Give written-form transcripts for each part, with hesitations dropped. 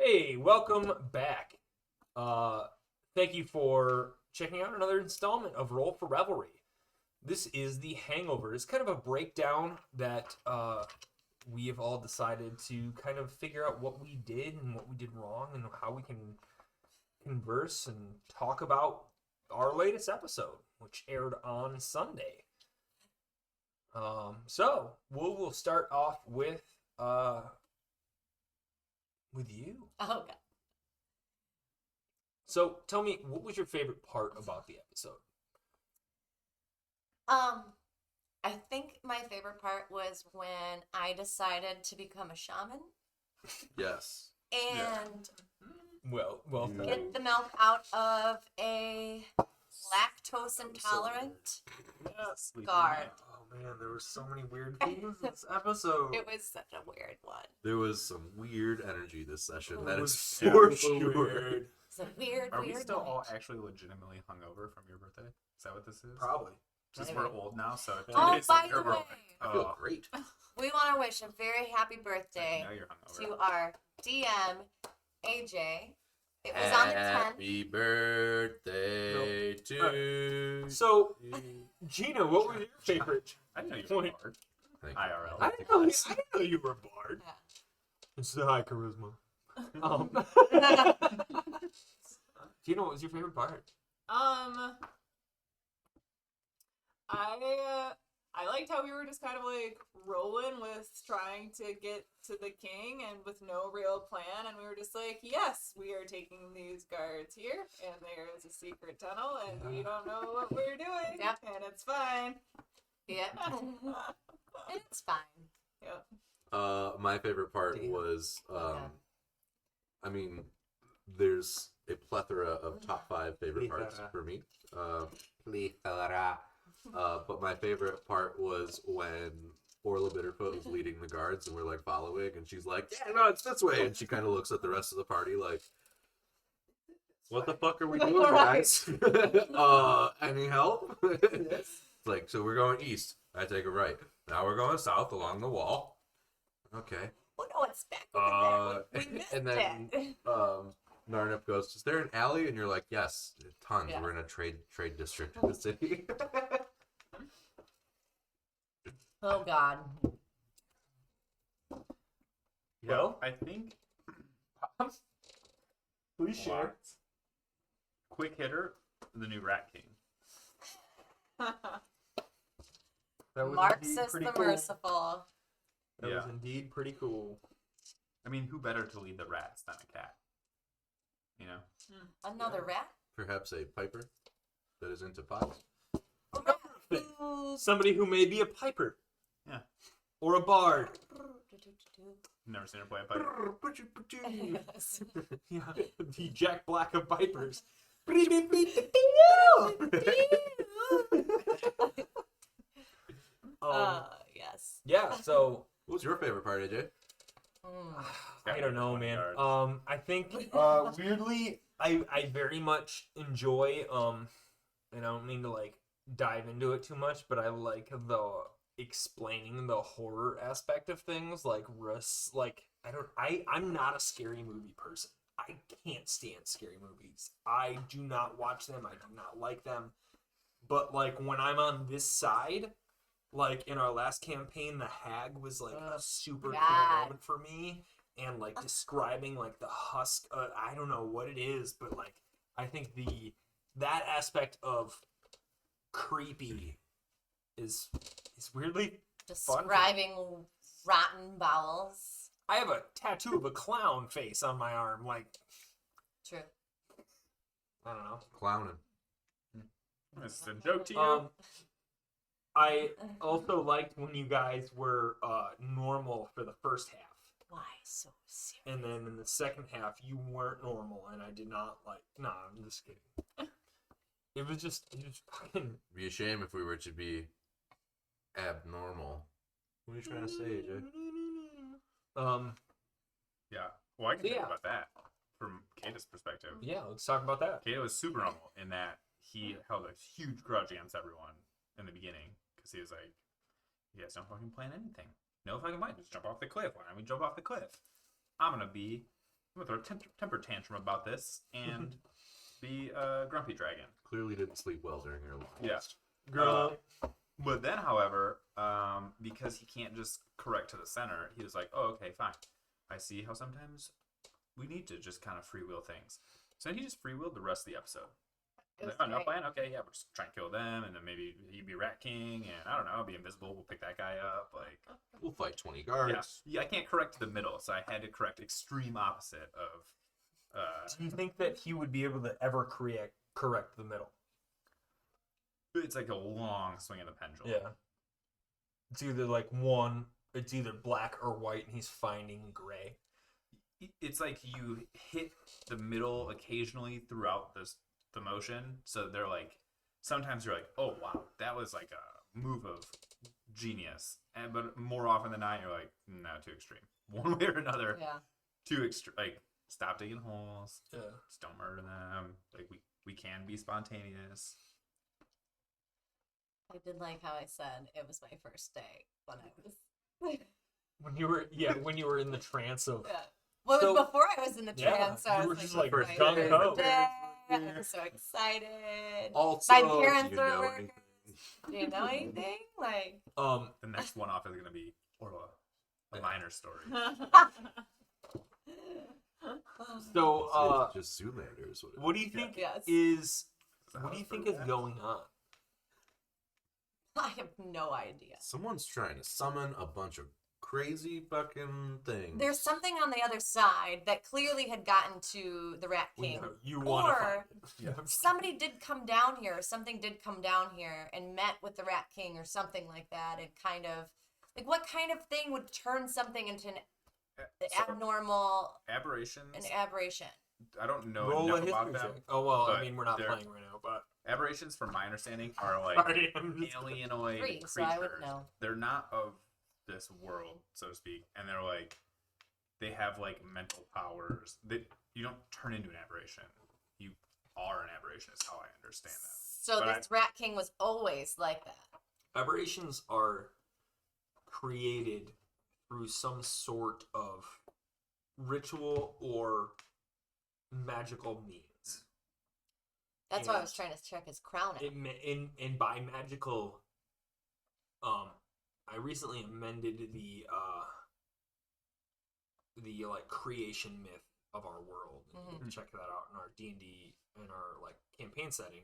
Hey, welcome back. Thank you for checking out another installment of Roll for Revelry. This is the Hangover. It's kind of a breakdown that we have all decided to kind of figure out what we did and what we did wrong and how we can converse and talk about our latest episode, which aired on Sunday. So we'll start off with you. Oh, God. So tell me, what was your favorite part about the episode? I think my favorite part was when I decided to become a shaman Yes. and Well said. get the milk out of a lactose intolerant Yes. guard. Oh man, there were so many weird things in this episode. It was such a weird one. There was some weird energy this session. That It is was for super sure. weird. It's a weird, Are we weird still all night. actually legitimately hungover from your birthday? Is that what this is? Probably. Just Maybe. we're old now, so Oh, days by later, the we're way, like, I feel great. we want to wish a very happy I birthday know you're hungover. to our DM, AJ. It was on the 10th. Happy birthday to So, you. Gina, what was your favorite? I didn't know you were Wait. bored. Thank you. IRL. I didn't know you were bored. Yeah. It's the high charisma. Gina, what was your favorite part? I liked how we were just kind of like rolling with trying to get to the king and with no real plan, and we were just like, yes, we are taking these guards here, and there is a secret tunnel, and we don't know what we're doing, Yep. and it's fine. Yep. It's fine. Yep. My favorite part Damn. was, Okay. I mean, there's a plethora of top 5 favorite parts Plethora. for me. Plethora. But my favorite part was when Orla Bitterfoot was leading the guards and we're like following, and she's like, "Yeah, no, it's this way," and she kind of looks at the rest of the party like, "What the fuck are we doing, guys? Any help?" It's like, so we're going east. I take a right. Now we're going south along the wall. Okay. Oh, no, it's back over there. We missed and then it. Narnip goes, "Is there an alley?" And you're like, "Yes, tons. Yeah. We're in a trade district in the city." Oh, God. Yeah, Well? I think Please share. Quick hitter, the new Rat King. That was indeed Marxist pretty the cool. Merciful. That Yeah. was indeed pretty cool. I mean, who better to lead the rats than a cat? You know? Another rat? Perhaps a piper that is into pots. A rat. Somebody who may be a piper. Yeah. Or a bard. Never seen her play a pipe. Yes. Yeah, the Jack Black of pipers. Yes. Yeah, so What was your favorite part, AJ? Mm. I don't know, 20 man. yards. I think weirdly, I very much enjoy and I don't mean to like dive into it too much, but I like the explaining the horror aspect of things. I'm not a scary movie person. I can't stand scary movies. I do not watch them. I do not like them. But like when I'm on this side, like in our last campaign, the hag was like a super cool God. moment for me, and like describing like the husk. I don't know what it is, but like I think that aspect of creepy is weirdly fun. Describing rotten bowels. I have a tattoo of a clown face on my arm. Like True. I don't know. Clowning. This is a joke to you. I also liked when you guys were normal for the first half. Why so serious? And then in the second half, you weren't normal, and I did not like. Nah, I'm just kidding. It was fucking. It'd be a shame if we were to be abnormal. What are you trying to say, AJ? Yeah. Well, I can So, talk yeah. about that from Kata's perspective. Yeah, let's talk about that. Kata was super normal in that he held a huge grudge against everyone in the beginning because he was like, "You guys don't fucking plan anything. No fucking mind. Just jump off the cliff. Why don't we jump off the cliff? I'm gonna be I'm gonna throw a temper tantrum about this and be a grumpy dragon. Clearly didn't sleep well during your long Yeah. rest. But then, however, because he can't just correct to the center, he was like, "Oh, okay, fine. I see how sometimes we need to just kind of free will things." So he just free willed the rest of the episode. It was Like, oh, no great. plan. Okay, yeah, we're just trying to kill them, and then maybe he'd be Rat King, and I don't know, be invisible. We'll pick that guy up. Like, We'll fight 20 yeah, guards. yeah. I can't correct to the middle, so I had to correct extreme opposite of. Do you think that he would be able to ever correct the middle? It's like a long swing of the pendulum. Yeah. It's either it's either black or white, and he's finding gray. It's like you hit the middle occasionally throughout the motion, so they're like sometimes you're like, oh wow, that was like a move of genius, but more often than not you're like, no, too extreme, one way or another. Yeah. Too extreme. Like, stop digging holes, Yeah. just don't murder them. Like, we can be spontaneous. I did like how I said it was my first day when I was. When you were in the trance of Yeah. Well, it was So- before I was in the Yeah, trance, so I you was were just like, like my gung first ho. day, I was so excited. Also, My do parents you are know working. anything? Do you know anything? Like, The next one off is gonna be Orla, a minor story. so Just Zoolander is what it what do you think Yes. is So what do you how's think for is that? going on? I have no idea. Someone's trying to summon a bunch of crazy fucking things. There's something on the other side that clearly had gotten to the Rat We King. know you want to Or find it. somebody did come down here, something did come down here and met with the Rat King or something like that, and kind of like, what kind of thing would turn something into an So, abnormal, aberrations. an aberration? I don't know Roll a enough about history them. check. Oh well, I but mean we're not they're- playing right now, but Aberrations, from my understanding, are like sorry, I'm just- alienoid 3, creatures. so I would know. They're not of this world, so to speak, and they're like, they have like mental powers. That you don't turn into an aberration. You are an aberration, is how I understand that. So But this Rat King was always like that. aberrations are created through some sort of ritual or magical means. That's why I And was trying to check his crown out. And by magical, I recently amended the like creation myth of our world. And you can check that out in our D&D in our like campaign setting.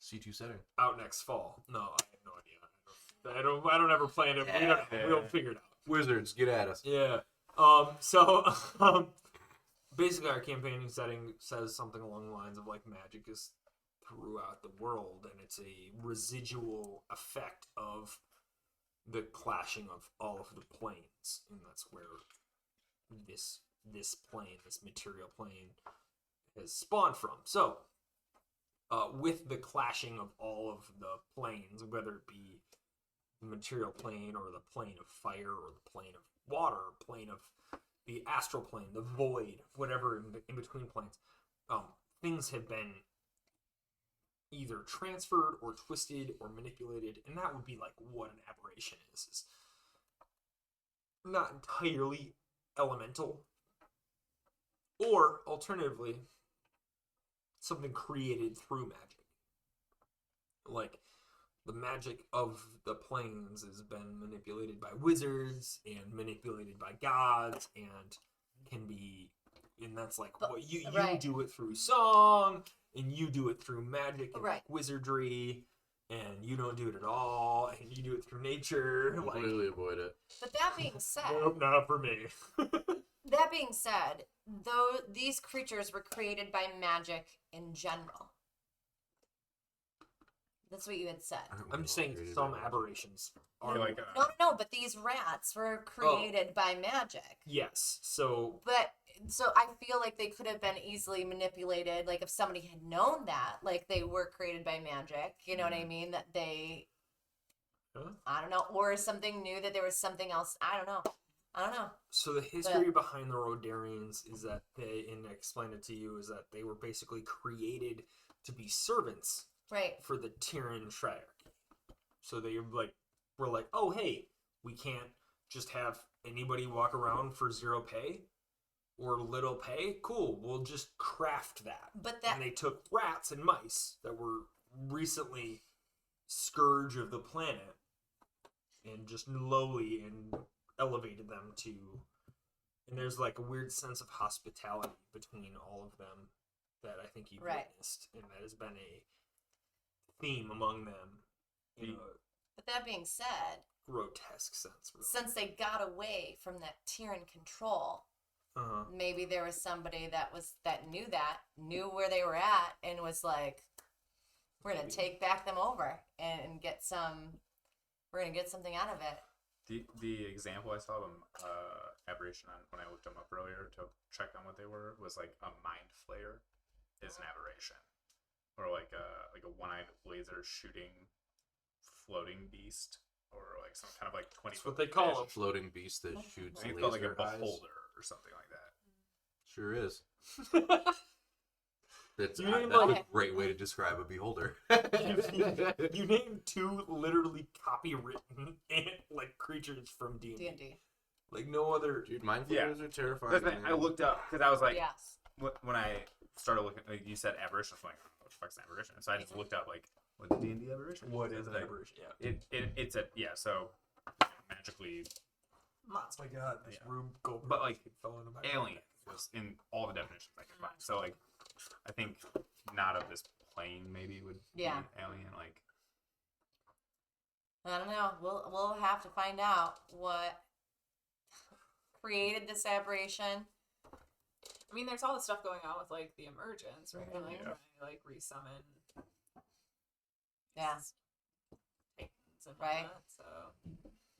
C2 setting. Out next fall. No, I have no idea. I don't ever plan it. We'll figure it out. Wizards, get at us. Yeah. So basically our campaigning setting says something along the lines of like magic is throughout the world, and it's a residual effect of the clashing of all of the planes, and that's where this plane, this material plane, has spawned from. So with the clashing of all of the planes, whether it be the material plane or the plane of fire or the plane of water or plane of the astral plane, the void, whatever in between planes, things have been either transferred or twisted or manipulated, and that would be like what an aberration is. It's not entirely elemental, or alternatively, something created through magic. Like the magic of the planes has been manipulated by wizards and manipulated by gods, and can be, and that's like what you Right. do it through song, and you do it through magic and Right. like wizardry, and you don't do it at all, and you do it through nature. Like, Completely avoid it. But that being said, nope, not for me. that being said, though these creatures were created by magic in general. That's what you had said. I'm just saying some aberrations are You're like, No, but these rats were created by magic. yes. So But so I feel like they could have been easily manipulated. Like if somebody had known that, like they were created by magic, you know what I mean? That they, Huh? I don't know, or something new, that there was something else. I don't know. So the history behind the Rodarians is that they, and I explained it to you, is that they were basically created to be servants Right. for the Tyrann Triarchy. So they were like, oh hey, we can't just have anybody walk around for zero pay. or little pay, cool, we'll just craft that. But that And they took rats and mice that were recently scourge of the planet and just lowly and elevated them to. And there's like a weird sense of hospitality between all of them that I think you've Right. witnessed, and that has been a theme among them in a But that being said, grotesque sense. Really. since they got away from that Tyrann control, maybe there was somebody that knew where they were at, and was like, "We're gonna take back them over and get some. We're gonna get something out of it." The example I saw of aberration on when I looked them up earlier to check on what they were was like a mind flayer is an aberration, or like a one-eyed laser shooting floating beast, or like some kind of like 20. That's what they call fish. them. Floating beast that shoots I think it's called like a laser eyes. beholder or something like that. Sure is. That's, You mean that's like- a great way to describe a beholder. You named two literally copywritten and like creatures from D&D. D&D. Like no other. Dude, mind Yeah. flayers are terrifying. That's the thing, I looked up because I was like, Yes. when I started looking, like you said aberration, I'm like, what the fuck's an aberration? So I just looked up like, what's a D&D aberration? What is an Like, aberration? Yeah. It's a so magically Oh my god, this Yeah. Rube Goldberg But, like, fell into my alien was in all the definitions I could find. So like, I think not of this plane maybe would Yeah. be alien. Like, I don't know. We'll have to find out what created this aberration. I mean, there's all the stuff going on with like the emergence, right? Mhm. Like Yeah. trying to like resummon Yeah. Titans and Right. all that, so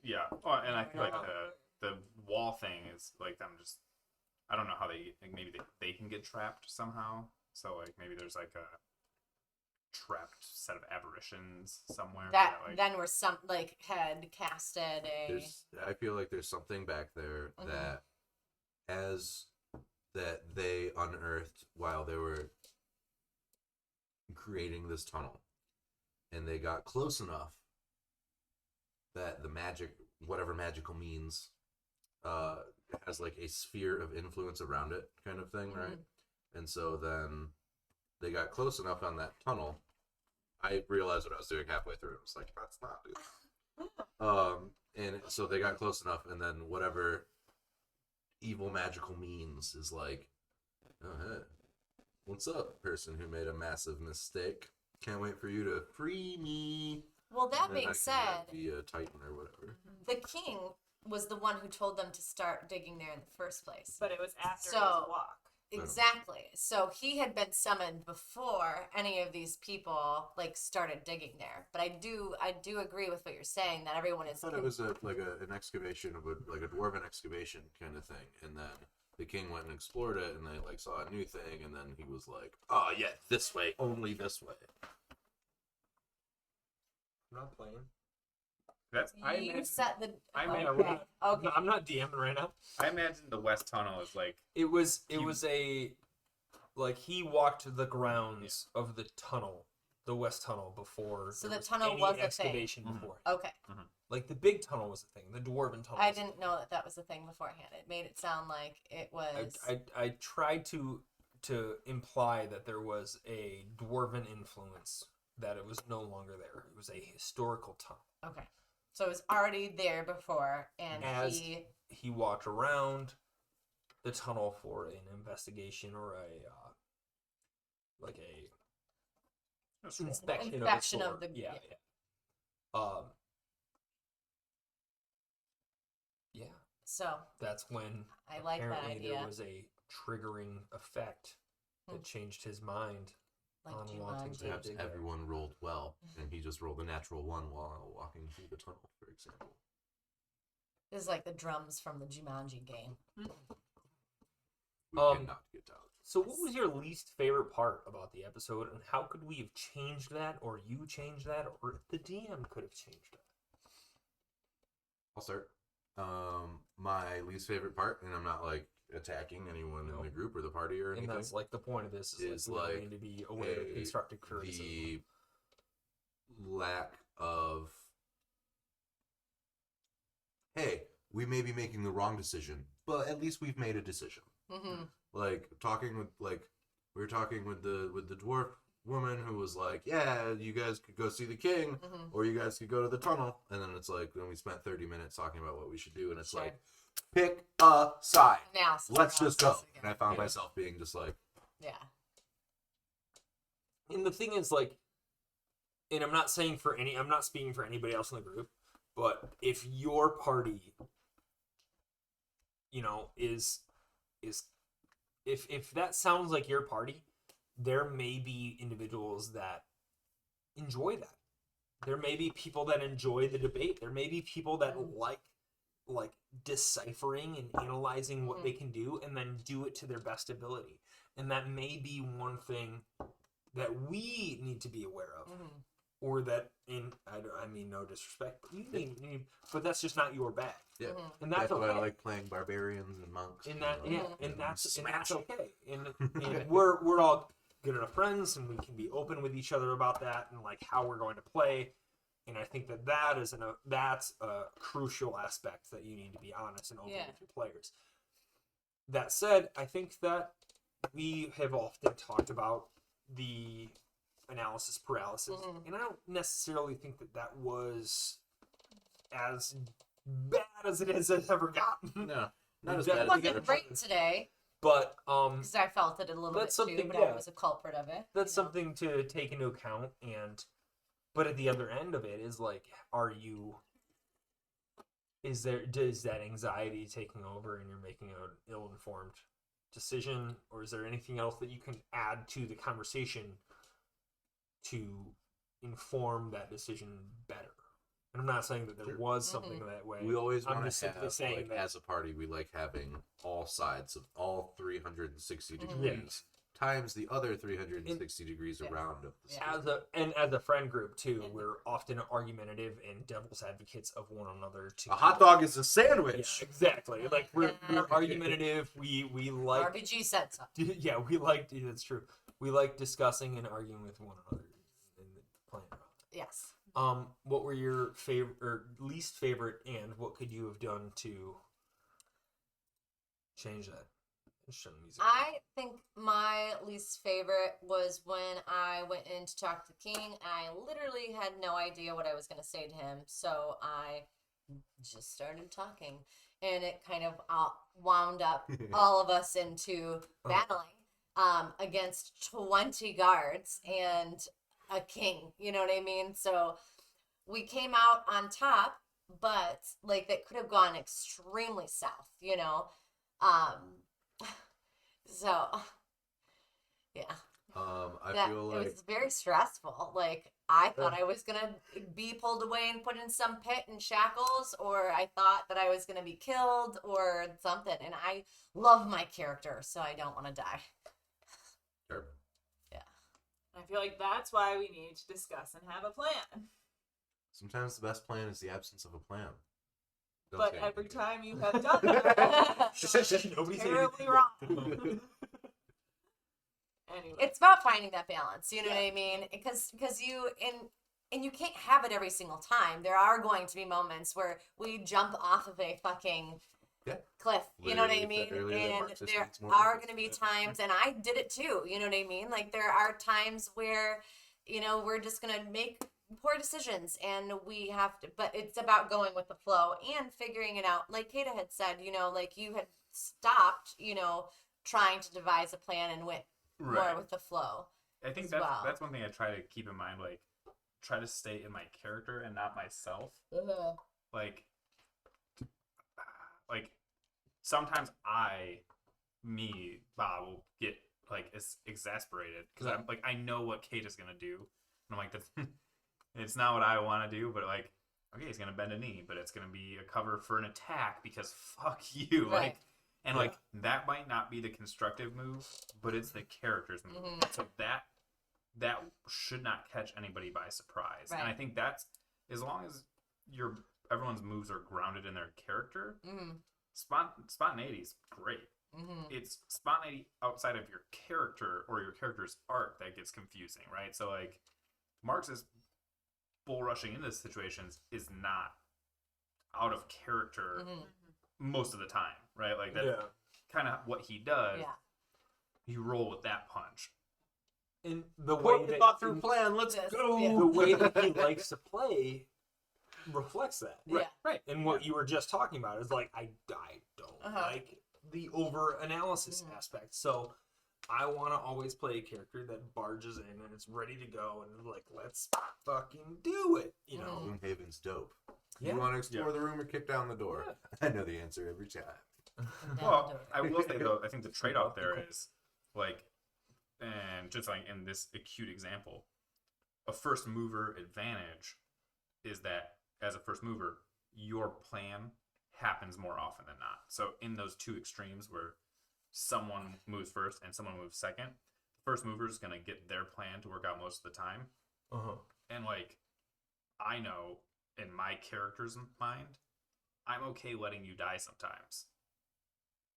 yeah. Oh, and I feel like Yeah. the wall thing is like them just. I don't know how they like maybe they can get trapped somehow. So like maybe there's like a trapped set of aberrations somewhere. That like, then were some like had casted a. I feel like there's something back there Mhm. that that they unearthed while they were creating this tunnel, and they got close enough that the magic, whatever magical means, has like a sphere of influence around it, kind of thing, right? And so then they got close enough on that tunnel. I realized what I was doing halfway through. I was like, that's not it. And so they got close enough, and then whatever evil magical means is like, oh, hey, what's up, person who made a massive mistake? Can't wait for you to free me. Well, that And then being I can, said, be a titan or whatever. the king was the one who told them to start digging there in the first place. but it was after So- his walk. Exactly. So he had been summoned before any of these people like started digging there. But I do agree with what you're saying that everyone I is. thought it was an excavation of like a dwarven excavation kind of thing, and then the king went and explored it, and they like saw a new thing, and then he was like, "Oh yeah, this way, only this way." I'm not playing. that's I You imagine, set the. I okay. imagine- Okay. I'm not DMing right now. I imagine the west tunnel is like It was a like he walked the grounds of the tunnel, the west tunnel before. So there the tunnel any was a thing. excavation Mhm. before. Okay. Like the big tunnel was a thing. The dwarven tunnel. I was a didn't know that was a thing beforehand. It made it sound like it was. I tried to imply that there was a dwarven influence, that it was no longer there. It was a historical tunnel. Okay. So it was already there before, and As- he. He walked around the tunnel for an investigation or a like a inspection, Inspection of, of the the- sort. Yeah, yeah. yeah. Yeah, So that's when I like that apparently there idea. was a triggering effect that changed his mind. Like on wanting Jumanji. to- Perhaps dig there. everyone rolled well, and he just rolled a natural one while walking through the tunnel, for example. This is like the drums from the Jumanji game. We Um, cannot get out. So, what was your least favorite part about the episode, and how could we have changed that, or you changed that, or the DM could have changed that? I'll start. My least favorite part, and I'm not like attacking anyone in the group or the party or And anything. that's like the point of this Is we like need to be aware of constructive criticism. the lack of, hey, we may be making the wrong decision, but at least we've made a decision. Mm-hmm. Like talking with we were talking with the dwarf woman who was like, yeah, you guys could go see the king, or you guys could go to the tunnel, and then it's like then we spent 30 minutes talking about what we should do, and it's like, pick a side. Analysis Let's just go. paralysis again. And I found myself being just like, Yeah. And the thing is, like, and I'm not speaking for anybody else in the group, but if your party, you know, is if that sounds like your party, there may be individuals that enjoy that. There may be people that enjoy the debate. There may be people that like deciphering and analyzing what they can do and then do it to their best ability. And that may be one thing that we need to be aware of. Or that, I mean no disrespect, but but that's just not your bag. yeah. And that's okay. why I like playing barbarians and monks. And that, and that's okay. And Yeah. we're all good enough friends, and we can be open with each other about that and like how we're going to play. And I think that's a crucial aspect that you need to be honest and open with your players. That said, I think that we have often talked about the analysis paralysis, and I don't necessarily think that was as bad as it has ever gotten. No, not as It bad. It wasn't great today. But because I felt it a little bit too, but I was a culprit of it. That's something to take into account. But at the other end of it is like, is that anxiety taking over and you're making an ill-informed decision, or is there anything else that you can add to the conversation to inform that decision better? And I'm not saying that there was something that way. We always want just to simply have, saying that as a party, we like having all sides of all 360 degrees times the other 360 degrees around of the as a friend group too, we're often argumentative and devil's advocates of one another too. A hot dog is a sandwich. Yeah, exactly. Like we're argumentative. We like RPG said so. Yeah, that's true. We like discussing and arguing with one another and playing around. Yes. What were your favorite or least favorite, and what could you have done to change that? I think my least favorite was when I went in to talk to the king. I literally had no idea what I was going to say to him, so I just started talking, and it kind of wound up all of us into battling against 20 guards and a king, you know what I mean? So we came out on top, but like that could have gone extremely south, you know? So yeah. I feel like it was very stressful. Like I thought I was gonna be pulled away and put in some pit and shackles, or I thought that I was gonna be killed or something. And I love my character, so I don't want to die. Sure. Yeah. I feel like that's why we need to discuss and have a plan. Sometimes the best plan is the absence of a plan. Don't But say every anything. time you have done that, Nobody's terribly wrong. Anyway. It's about finding that balance, you know what I mean? Because you and you can't have it every single time. There are going to be moments where we jump off of a fucking cliff, you know what I mean? And there are going to be times, and I did it too, you know what I mean? Like there are times where, you know, we're just going to make poor decisions and we have to, but it's about going with the flow and figuring it out. Like Kata had said, you know, like you had stopped, you know, trying to devise a plan and went more with the flow. I think that's one thing I try to keep in mind, like try to stay in my character and not myself. Like sometimes Bob will get like exasperated because I'm like, I know what Kate is gonna do, and I'm like, it's not what I want to do, but like, okay, he's gonna bend a knee, but it's gonna be a cover for an attack because fuck you, like, and like that might not be the constructive move, but it's the character's move, so that should not catch anybody by surprise, and I think that's as long as everyone's moves are grounded in their character. Spontaneity is great. It's spontaneity outside of your character or your character's arc that gets confusing, right? So like Marx's bull rushing into situations is not out of character most of the time, right? Like that. kind of what he does, Yeah. you roll with that punch. And the way What that thought through plan? Let's Yes, go. yeah. the way that he likes to play reflects that. Yeah. Right. And what you were just talking about is like I don't like the over analysis aspect. So I want to always play a character that barges in and it's ready to go and like let's fucking do it. You know. Gloomhaven's dope. Yeah. You want to explore the room or kick down the door? Yeah. I know the answer every time. Well, I will say though, I think the trade-off there is like, and just like in this acute example, a first mover advantage is that as a first mover, your plan happens more often than not. So in those two extremes where someone moves first and someone moves second, the first mover is gonna get their plan to work out most of the time. And like, I know in my character's mind, I'm okay letting you die sometimes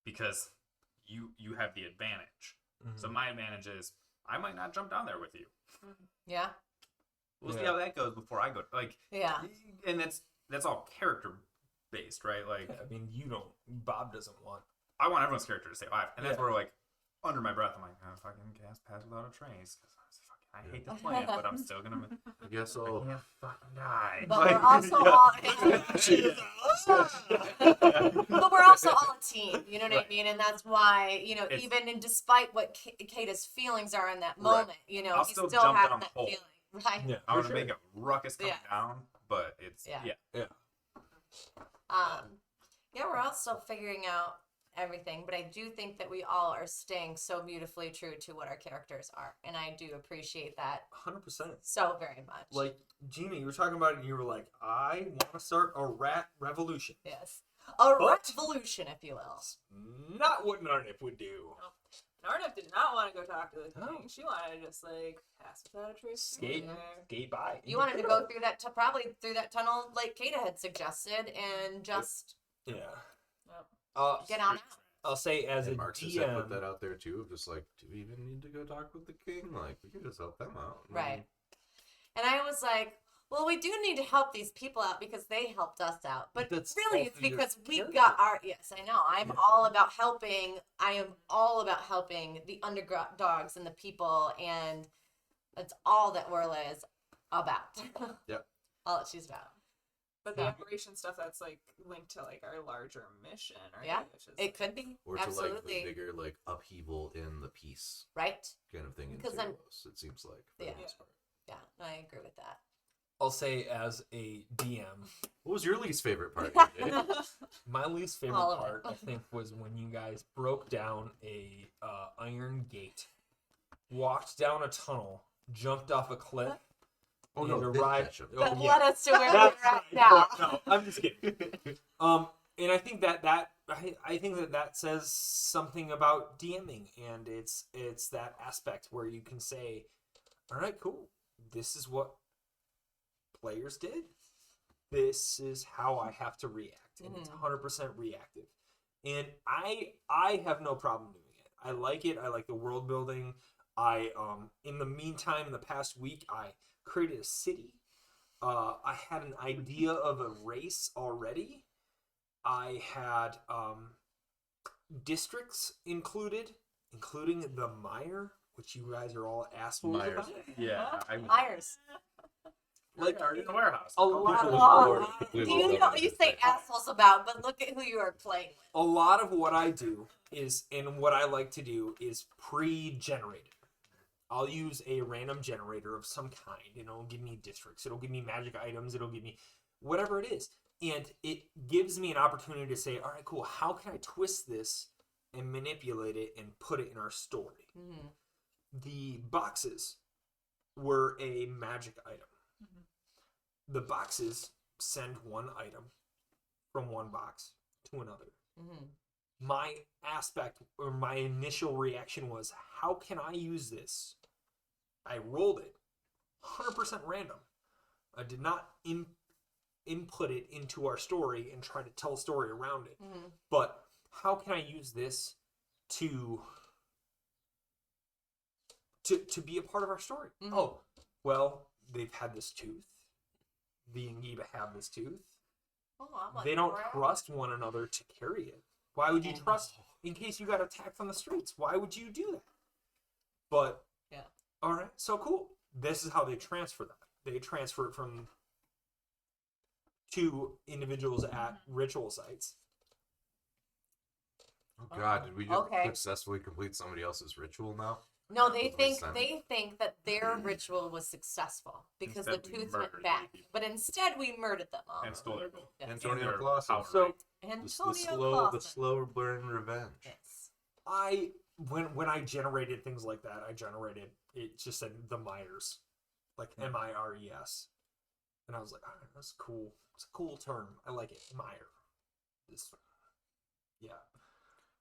because you have the advantage. So my advantage is I might not jump down there with you. Yeah. We'll see how that goes before I go. Like, Yeah. and that's all character based, right? Like, I mean, Bob doesn't want. I want everyone's character to stay alive, and that's where like under my breath, I'm like, oh, fucking cast pass without a trace because I hate this plan, but I'm still gonna. I guess I'll. can't fucking die. But we're also all but we're also all a team, you know what I mean? And that's why, you know, even and despite what Kata's feelings are in that moment, you know, I'll he still still jump has down that the hole. feeling. Right. Yeah, I want to make a ruckus come down, but it's yeah. Yeah, we're all still figuring out everything, but I do think that we all are staying so beautifully true to what our characters are, and I do appreciate that 100%. so very much. Like Gina, you were talking about it, and you were like, "I want to start a rat revolution." Yes, a But- revolution, if you will. Not what Narnif would do. Narnif did not want to go talk to the No. king. She wanted to just like pass without a trace. Skate by. You wanted to go through that, probably through that tunnel, like Kata had suggested, and just Yeah. Yep. get on out. I'll say as a And Marxist had put DM, that out there too, of just like, do we even need to go talk with the king? Like, we can just help them out. Right. And I was like, well, we do need to help these people out because they helped us out. But That's really, it's also your because we character. got our. Yes, I know. I'm all about helping. I am all about helping the underdogs and the people, and that's all that Orla is about. Yep. All that she's about. But the operation stuff that's like linked to like our larger mission, right? Yeah, Which is, it could be. Or to like the Absolutely. bigger like upheaval in the peace Right? kind of thing in 'Cause I'm- Talos, it seems like. For Yeah. the most part. Yeah, I agree with that. I'll say as a DM, What was your least favorite part? AJ? my least favorite All of part, it. I think, was when you guys broke down a iron gate, walked down a tunnel, jumped off a cliff, Oh and no, this arrived. session. Oh, That yeah. led us to where we're That's at right. now. No, I'm just kidding. And I think I think that says something about DMing, and it's that aspect where you can say, all right, cool, this is what players did. This is how I have to react, and it's 100% reactive. And I have no problem doing it. I like it. I like the world building. In the meantime, in the past week, I created a city. I had an idea of a race already. I had districts including the Mire, which you guys are all assholes Myers. about. yeah. Myers. Like in the warehouse. a lot People of would Do completely you love know it you if say they- assholes about, but look at who you are playing with. a lot of what I do is, and what I like to do is pre-generated. I'll use a random generator of some kind, and it'll give me districts. It'll give me magic items. It'll give me whatever it is. And it gives me an opportunity to say, all right, cool, how can I twist this and manipulate it and put it in our story? Mm-hmm. The boxes were a magic item. The boxes send one item from one box to another. Mm-hmm. My aspect or my initial reaction was, how can I use this? I rolled it 100% random. I did not input it into our story and try to tell a story around it. Mm-hmm. But how can I use this to be a part of our story? Mhm. Oh, well, they've had this tooth. The Ingiba have this tooth. Oh, I'm like, They don't wow. trust one another to carry it. Why would you trust in case you got attacked on the streets. Why would you do that? But Yeah. all right, so cool. This is how they transfer that. They transfer it from 2 individuals at ritual sites. Oh God, did we just Okay. successfully complete somebody else's ritual now? No, That they was think resent. that their ritual was successful because Instead, the we tooth murdered went back. people. But instead, we murdered them all. And stole their gold. Yes. Antonio And their Clausen. power So rate. Antonio The slow burn revenge. Yes. When I generated things like that, it just said the Myers, like MIRES, and I was like, oh, that's cool. It's a cool term. I like it. Meyer. Yeah.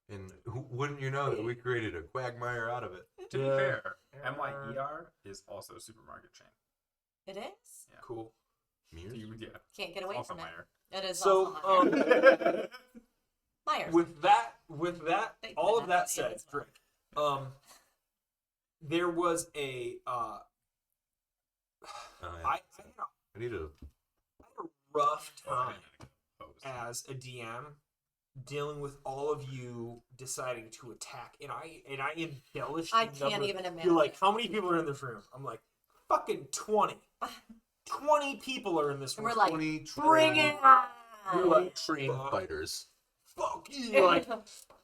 And wouldn't you know that we created a quagmire out of it? To be Yeah. fair, MYER is also a supermarket chain. It is. Yeah. Cool. Mears? Yeah. Can't get away Also from it. Meyer. It is So also Myers. Myers. with that, They all put of that on that said, Amazon. drink. There was a Oh, yeah. I I need a. had a rough Oh, I time didn't oppose. as a DM dealing with all of you deciding to attack, and I embellished. I the can't number. even imagine. You're like, how many people are in this room? I'm like, fucking 20. 20 people are in this And room. we're like, 20 bring trained- it on. You're like, trained fighters. fuck you. You're like,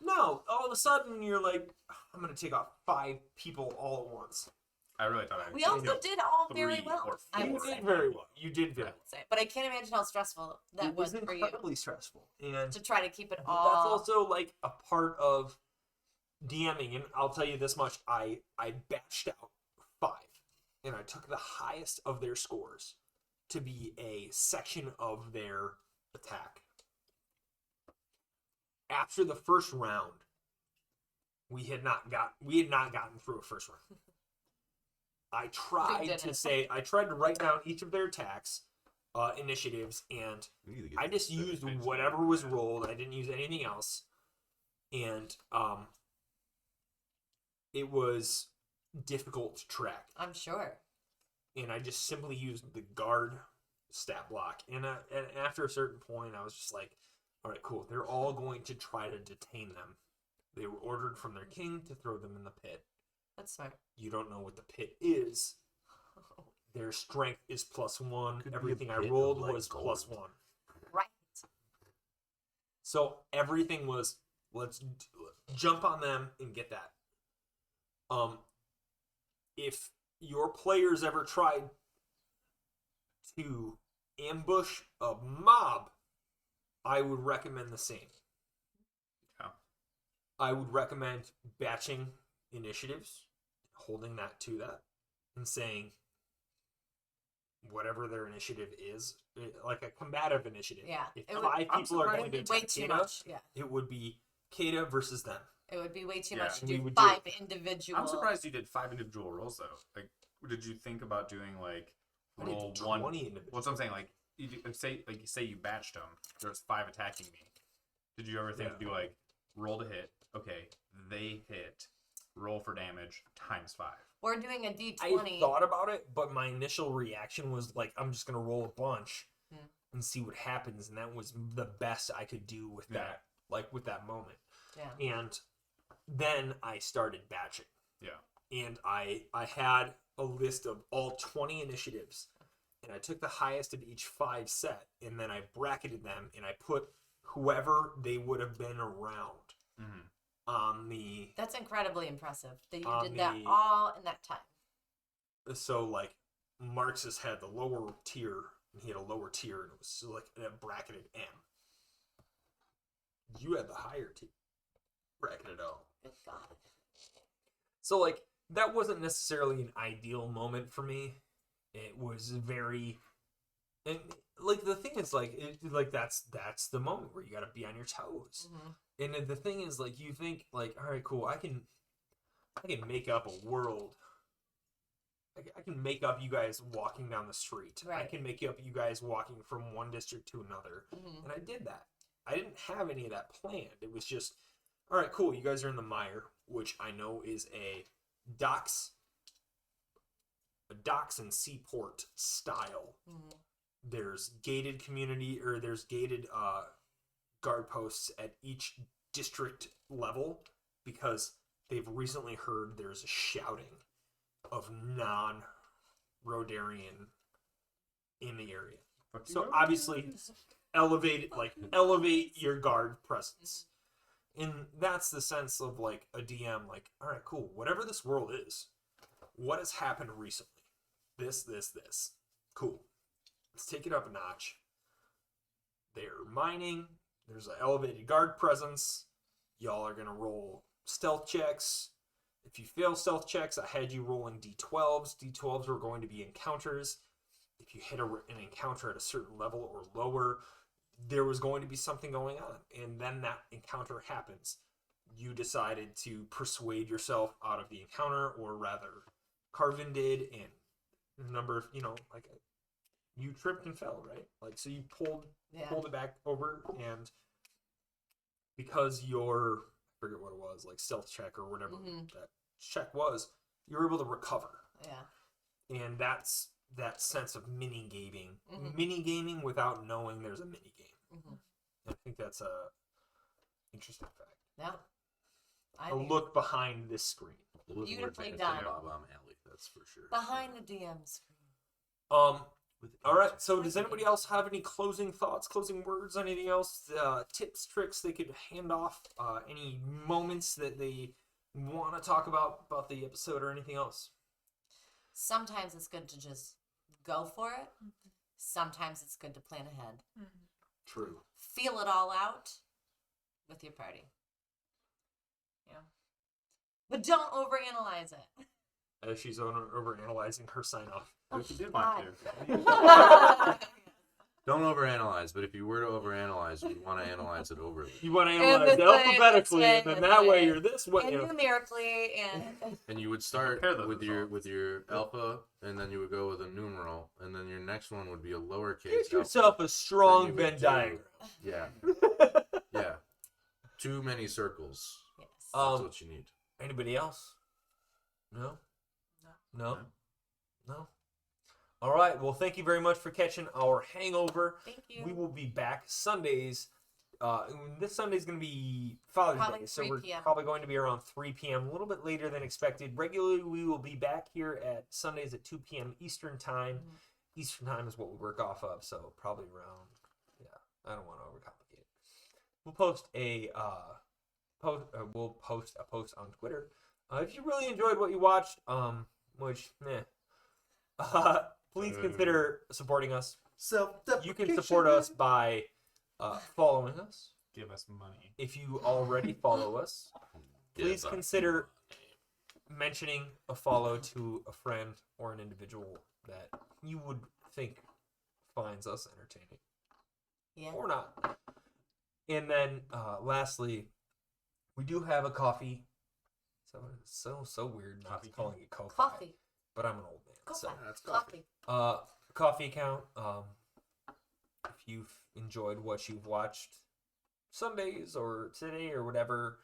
no. All of a sudden, you're like, I'm gonna take out 5 people all at once. I really thought I we also did all very 3 well. or I 4. would You say. did very well. You did very I well. would say. But I can't imagine how stressful that It was was for you incredibly stressful, and to try to keep it that's all. also like a part of DMing. And I'll tell you this much: I batched out 5, and I took the highest of their scores to be a section of their attack. After the first round, we had not gotten through a first round. I tried to write down each of their attacks, initiatives, and We need to get I just this used finished. whatever was rolled. I didn't use anything else, and it was difficult to track. I'm sure. And I just simply used the guard stat block. And after a certain point, I was just like, all right, cool. They're all going to try to detain them. They were ordered from their king to throw them in the pit. That's smart. You don't know what the pit is. Their strength is +1. Could be a Everything I pit of, rolled like, was gold. +1. Right. So everything was, let's jump on them and get that. If your players ever tried to ambush a mob, I would recommend the same. Yeah. I would recommend batching initiatives, holding that to that, and saying whatever their initiative is, like a combative initiative. Yeah, If it would- 5 I'm people are surprised going to It'd be way attack too Kata, much. Yeah. it would be Kata versus them. It would be way too Yeah. much to We do would do 5 it. individual. I'm surprised you did 5 individual rolls though. Like, did you think about doing like I did roll 20 one? individuals. What's I'm saying? Like, you say you batched them. There's 5 attacking me. Did you ever think to do like roll to hit? Okay, they hit. Roll for damage ×5. We're doing a I D20. thought about it, but my initial reaction was like, I'm just gonna roll a bunch Hmm. and see what happens, and that was the best I could do with Yeah. that, like with that moment. Yeah. And then I started batching, Yeah. and I had a list of all 20 initiatives, and I took the highest of each 5 set, and then I bracketed them, and I put whoever they would have been around Mm-hmm. on the. That's incredibly impressive that you On did that the- all in that time. So like Marxist had the lower tier, and he had a lower tier, and it was like a bracketed M. You had the higher tier, bracketed O. Good God. So like that wasn't necessarily an ideal moment for me. It was very, and like the thing is like that's the moment where you got to be on your toes. Hmm. And then the thing is like you think like, all right, cool, I can make up a world. I can make up you guys walking down the street. I Right. can make up you guys walking from one district to another. Hmm. And I did that. I didn't have any of that planned. It was just, all right, cool. You guys are in the mire, which I know is a docks and seaport style. Hmm. There's gated community, or there's gated guard posts at each district level because they've recently heard there's a shouting of non-Rodarian in the area. So obviously, elevate your guard presence. And that's the sense of like a DM, like, all right, cool. Whatever this world is, what has happened recently? This. Cool. Let's take it up a notch. They're mining. There's an elevated guard presence. Y'all are going to roll stealth checks. If you fail stealth checks, I had you rolling d12s. D12s are going to be encounters. If you hit an encounter at a certain level or lower, there was going to be something going on. And then that encounter happens. You decided to persuade yourself out of the encounter, or rather, Carvin did, and a number of, like, you tripped and fell, right? Like, so you pulled it back over, and because your, I forget what it was, like stealth check or whatever that check was, you were able to recover. Yeah. And that's that sense of mini-gaming without knowing there's a mini-game. I think that's a interesting fact. Yeah. A look behind this screen. Beautifully done. Alley, that's for sure. Behind the DM screen. All right. So does anybody else have any closing thoughts, closing words, anything else? Tips, tricks they could hand off? Any moments that they want to talk about the episode or anything else? Sometimes it's good to just go for it. Sometimes it's good to plan ahead. True. Feel it all out with your party. Yeah. But don't overanalyze it. As she's overanalyzing her sign off. If you did want to. Don't overanalyze, but if you were to overanalyze, you want to analyze it overly. You want to analyze it alphabetically, and then that way you're this way. And numerically, And you would start Compare with those your alpha, and then you would go with a numeral, and then your next one would be a lowercase. Get yourself a strong Then you Venn would diagram. Yeah. Yeah. Too many circles. yes. That's what you need. Anybody else? No? All right. Well, thank you very much for catching our Hangover. Thank you. We will be back Sundays. This Sunday is going to be Father's Probably Day, so 3 we're p.m. probably going to be around 3 p.m., a little bit later than expected. Regularly, we will be back here at Sundays at 2 p.m. Eastern Time. Eastern Time is what we work off of, so probably around, I don't want to overcomplicate it. We'll post a post on Twitter. If you really enjoyed what you watched, please consider supporting us. You can support us by following us. Give us money. If you already follow us, please consider mentioning a follow to a friend or an individual that you would think finds us entertaining. Yeah. Or not. And then lastly, we do have a coffee. So weird not Coffee calling it Ko-Fi. Coffee. But I'm an old man. Coffee. So That's Coffee. coffee account. If you've enjoyed what you've watched Sundays or today or whatever,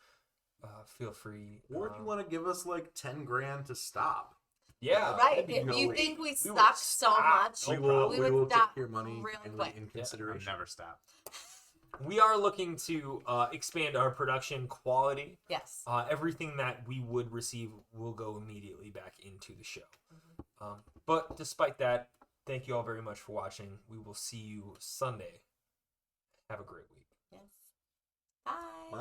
feel free. Or if you want to give us like 10 grand to stop. Yeah. Right. that'd be If you great. think we will suck so stop. much, We we will would stop take your money real in quick. in I'll consideration. never stop. We are looking to expand our production quality. Yes. Everything that we would receive will go immediately back into the show. But despite that, thank you all very much for watching. We will see you Sunday. Have a great week. Yes. Bye. Bye.